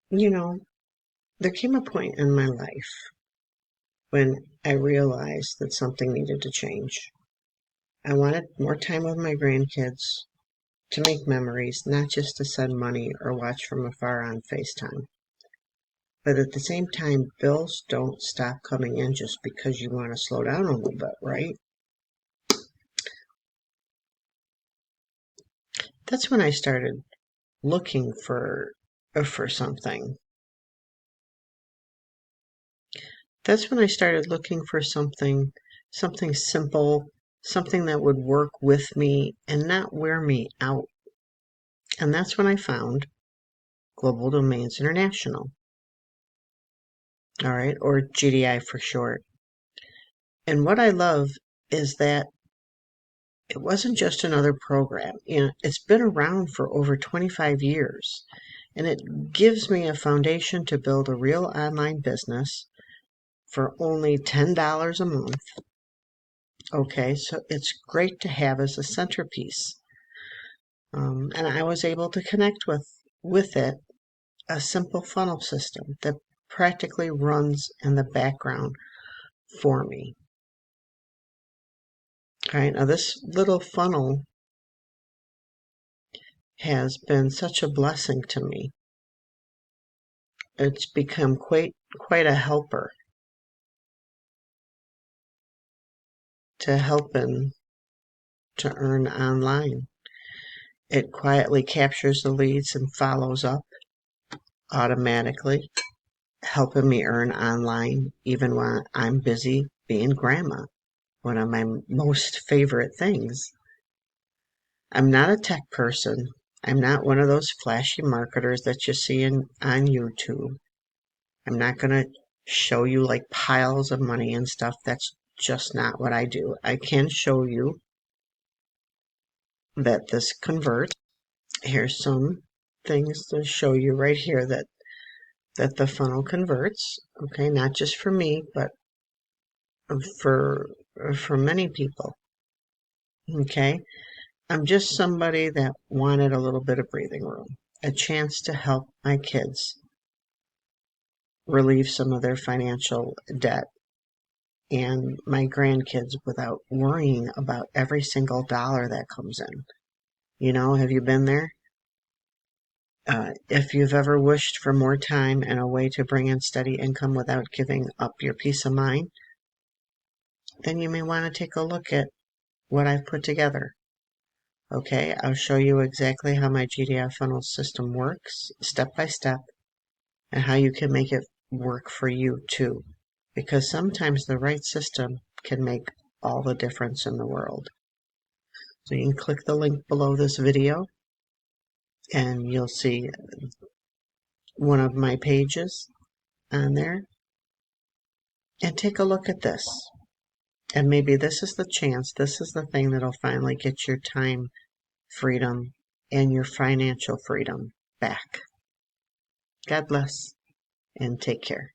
You know, there came a point in my life when I realized that something needed to change. I wanted more time with my grandkids, to make memories, not just to send money or watch from afar on FaceTime. But at the same time, bills don't stop coming in just because you want to slow down a little bit, right? That's when I started looking for something. That's when I started looking for something simple, something that would work with me and not wear me out. And that's when I found Global Domains International, all right, or GDI for short. And what I love is that it wasn't just another program. It's been around for over 25 years, and it gives me a foundation to build a real online business for only $10 a month. Okay, so it's great to have as a centerpiece. And I was able to connect with it a simple funnel system that practically runs in the background for me. All right, now this little funnel has been such a blessing to me. It's become quite a helper to helping to earn online. It quietly captures the leads and follows up automatically, helping me earn online even when I'm busy being grandma, one of my most favorite things. I'm not a tech person. I'm not one of those flashy marketers that you see on YouTube. I'm not going to show you like piles of money and stuff. That's just not what I do. I can show you that this converts. Here's some things to show you right here that the funnel converts. Okay, not just for me, but for for many people. Okay, I'm just somebody that wanted a little bit of breathing room, a chance to help my kids relieve some of their financial debt and my grandkids without worrying about every single dollar that comes in. Have you been there? If you've ever wished for more time and a way to bring in steady income without giving up your peace of mind, then you may want to take a look at what I've put together. Okay, I'll show you exactly how my GDI funnel system works, step by step, and how you can make it work for you too. Because sometimes the right system can make all the difference in the world. So you can click the link below this video and you'll see one of my pages on there. And take a look at this. And maybe this is the chance, this is the thing that'll finally get your time freedom and your financial freedom back. God bless and take care.